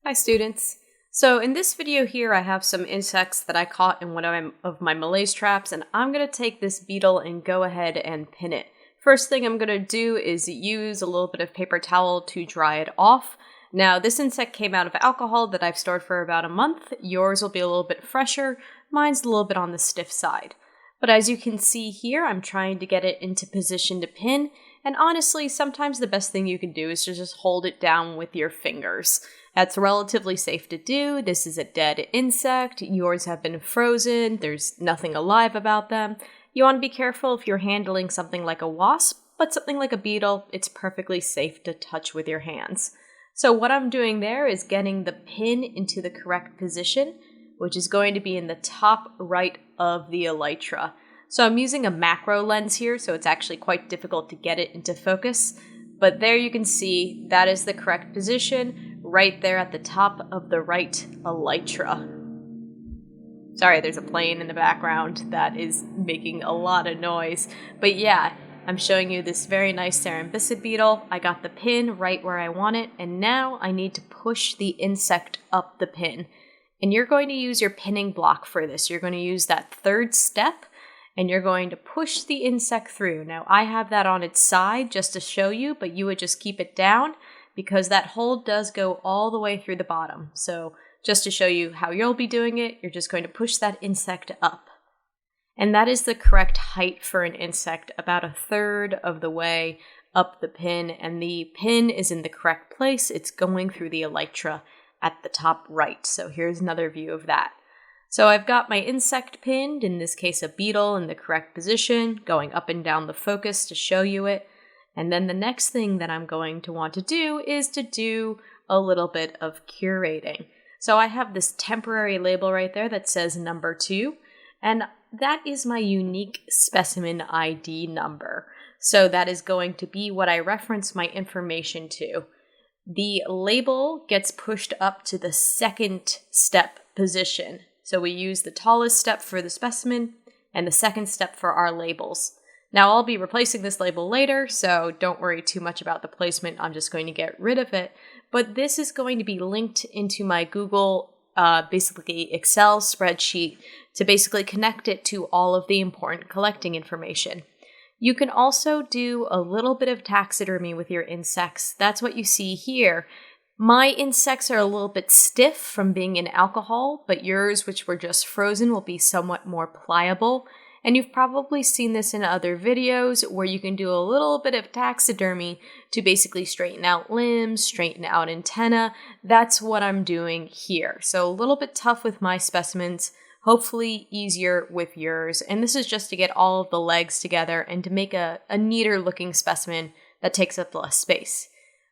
Hi students. So in this video here I have some insects that I caught in one of my malaise traps, and I'm going to take this beetle and go ahead and pin it. First thing I'm going to do is use a little bit of paper towel to dry it off. Now this insect came out of alcohol that I've stored for about a month. Yours will be a little bit fresher. Mine's a little bit on the stiff side. But as you can see here, I'm trying to get it into position to pin, and honestly, sometimes the best thing you can do is to just hold it down with your fingers. That's relatively safe to do. This is a dead insect. Yours have been frozen. There's nothing alive about them. You want to be careful if you're handling something like a wasp, but something like a beetle, it's perfectly safe to touch with your hands. So what I'm doing there is getting the pin into the correct position, which is going to be in the top right of the elytra. So I'm using a macro lens here, so it's actually quite difficult to get it into focus. But there you can see that is the correct position, right there at the top of the right elytra. Sorry, there's a plane in the background that is making a lot of noise. But yeah, I'm showing you this very nice cerambycid beetle. I got the pin right where I want it, and now I need to push the insect up the pin. And you're going to use your pinning block for this. You're going to use that third step, and you're going to push the insect through. Now, I have that on its side just to show you, but you would just keep it down because that hold does go all the way through the bottom. So just to show you how you'll be doing it, you're just going to push that insect up. And that is the correct height for an insect, about a third of the way up the pin, and the pin is in the correct place. It's going through the elytra at the top right. So here's another view of that. So I've got my insect pinned, in this case a beetle, in the correct position, going up and down the focus to show you it. And then the next thing that I'm going to want to do is to do a little bit of curating. So I have this temporary label right there that says number 2, and that is my unique specimen ID number. So that is going to be what I reference my information to. The label gets pushed up to the second step position. So we use the tallest step for the specimen and the second step for our labels. Now I'll be replacing this label later, so don't worry too much about the placement. I'm just going to get rid of it. But this is going to be linked into my Google, basically Excel spreadsheet to basically connect it to all of the important collecting information. You can also do a little bit of taxidermy with your insects. That's what you see here. My insects are a little bit stiff from being in alcohol, but yours, which were just frozen, will be somewhat more pliable. And you've probably seen this in other videos where you can do a little bit of taxidermy to basically straighten out limbs, straighten out antenna. That's what I'm doing here. So a little bit tough with my specimens, hopefully easier with yours. And this is just to get all of the legs together and to make a neater looking specimen that takes up less space.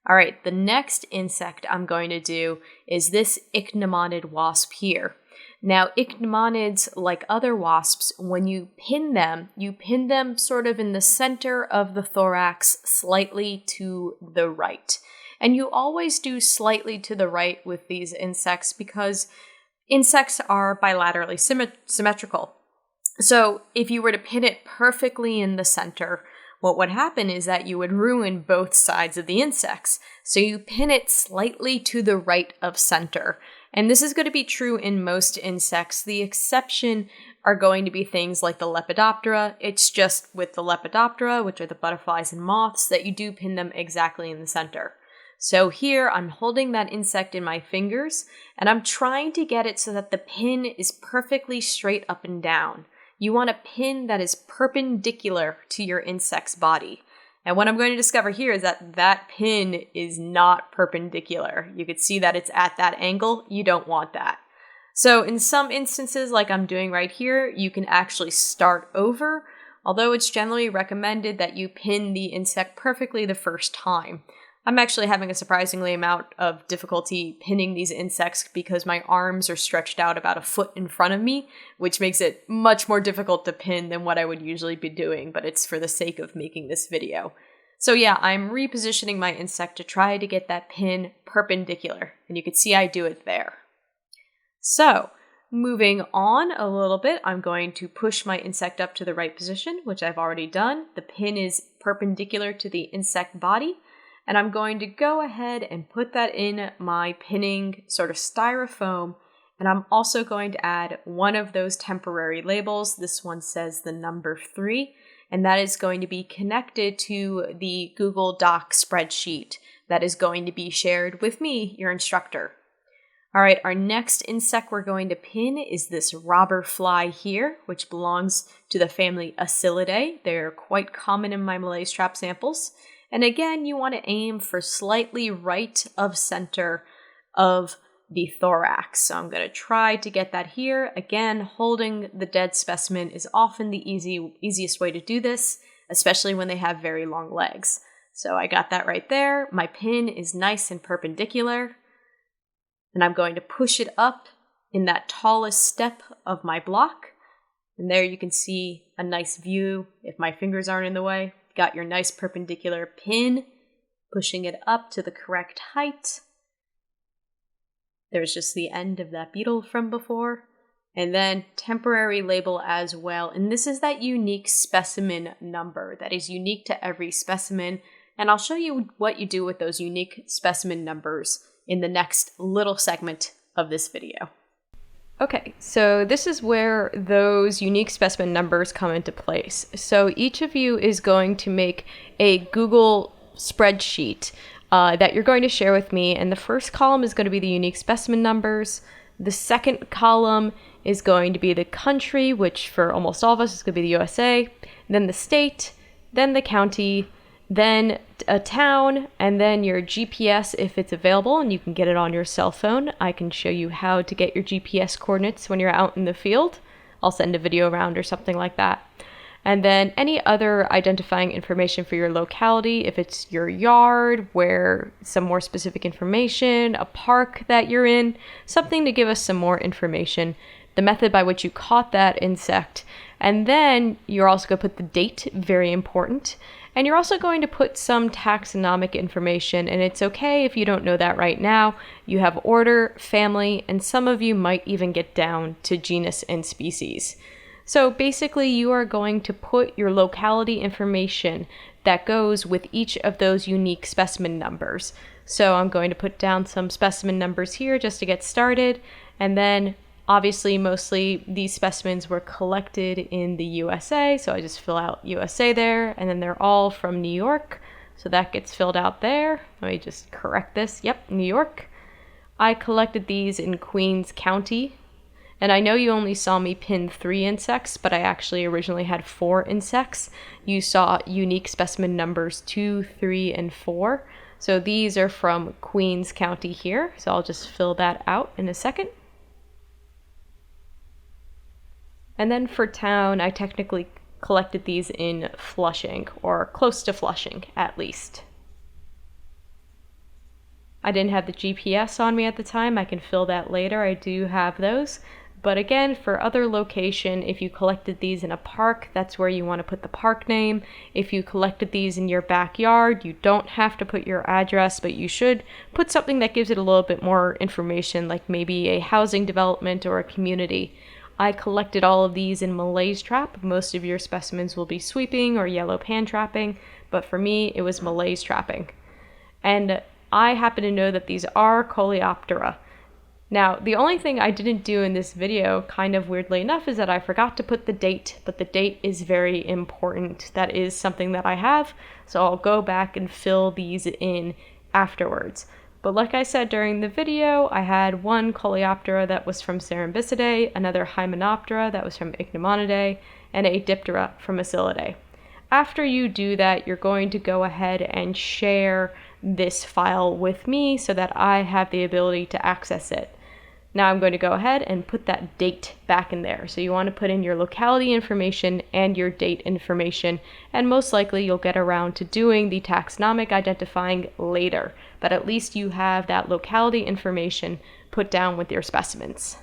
All right, the next insect I'm going to do is this Ichnumotted wasp here. Now, ichnumottids, like other wasps, when you pin them sort of in the center of the thorax, slightly to the right. And you always do slightly to the right with these insects because insects are bilaterally symmetrical. So if you were to pin it perfectly in the center, what would happen is that you would ruin both sides of the insects. So you pin it slightly to the right of center. And this is going to be true in most insects. The exception are going to be things like the Lepidoptera. It's just with the Lepidoptera, which are the butterflies and moths, that you do pin them exactly in the center. So here I'm holding that insect in my fingers, and I'm trying to get it so that the pin is perfectly straight up and down. You want a pin that is perpendicular to your insect's body. And what I'm going to discover here is that that pin is not perpendicular. You could see that it's at that angle. You don't want that. So in some instances, like I'm doing right here, you can actually start over, although it's generally recommended that you pin the insect perfectly the first time. I'm actually having a surprisingly amount of difficulty pinning these insects because my arms are stretched out about a foot in front of me, which makes it much more difficult to pin than what I would usually be doing, but it's for the sake of making this video. So yeah, I'm repositioning my insect to try to get that pin perpendicular, and you can see I do it there. So, moving on a little bit, I'm going to push my insect up to the right position, which I've already done. The pin is perpendicular to the insect body. And I'm going to go ahead and put that in my pinning sort of styrofoam. And I'm also going to add one of those temporary labels. This one says the number 3, and that is going to be connected to the Google Doc spreadsheet that is going to be shared with me, your instructor. All right, our next insect we're going to pin is this robber fly here, which belongs to the family Acylidae. They're quite common in my Malaise trap samples. And again, you want to aim for slightly right of center of the thorax. So I'm going to try to get that here. Again, holding the dead specimen is often the easiest way to do this, especially when they have very long legs. So I got that right there. My pin is nice and perpendicular. And I'm going to push it up in that tallest step of my block. And there you can see a nice view if my fingers aren't in the way. Got your nice perpendicular pin, pushing it up to the correct height. There's just the end of that beetle from before. And then temporary label as well. And this is that unique specimen number that is unique to every specimen. And I'll show you what you do with those unique specimen numbers in the next little segment of this video. Okay, so this is where those unique specimen numbers come into place. So each of you is going to make a Google spreadsheet that you're going to share with me, and the first column is going to be the unique specimen numbers. The second column is going to be the country, which for almost all of us is going to be the USA, then the state, then the county, then a town, and then your GPS if it's available and you can get it on your cell phone. I can show you how to get your GPS coordinates when you're out in the field. I'll send a video around or something like that. And then any other identifying information for your locality, if it's your yard, where some more specific information, a park that you're in, something to give us some more information, the method by which you caught that insect. And then you're also going to put the date, very important. And you're also going to put some taxonomic information, and it's okay if you don't know that right now. You have order, family, and some of you might even get down to genus and species. So basically, you are going to put your locality information that goes with each of those unique specimen numbers. So I'm going to put down some specimen numbers here just to get started, and then obviously, mostly these specimens were collected in the USA, so I just fill out USA there, and then they're all from New York, so that gets filled out there. Let me just correct this. Yep, New York. I collected these in Queens County, and I know you only saw me pin 3 insects, but I actually originally had 4 insects. You saw unique specimen numbers 2, 3, and 4. So these are from Queens County here, so I'll just fill that out in a second. And then for town, I technically collected these in Flushing, or close to Flushing, at least. I didn't have the GPS on me at the time. I can fill that later. I do have those. But again, for other location, if you collected these in a park, that's where you want to put the park name. If you collected these in your backyard, you don't have to put your address, but you should put something that gives it a little bit more information, like maybe a housing development or a community. I collected all of these in Malaise trap. Most of your specimens will be sweeping or yellow pan trapping, but for me, it was Malaise trapping. And I happen to know that these are Coleoptera. Now, the only thing I didn't do in this video, kind of weirdly enough, is that I forgot to put the date, but the date is very important. That is something that I have, so I'll go back and fill these in afterwards. But like I said during the video, I had one Coleoptera that was from Cerambycidae, another Hymenoptera that was from Ichnumotted, and a Diptera from Acylidae. After you do that, you're going to go ahead and share this file with me so that I have the ability to access it. Now I'm going to go ahead and put that date back in there. So you want to put in your locality information and your date information, and most likely you'll get around to doing the taxonomic identifying later, but at least you have that locality information put down with your specimens.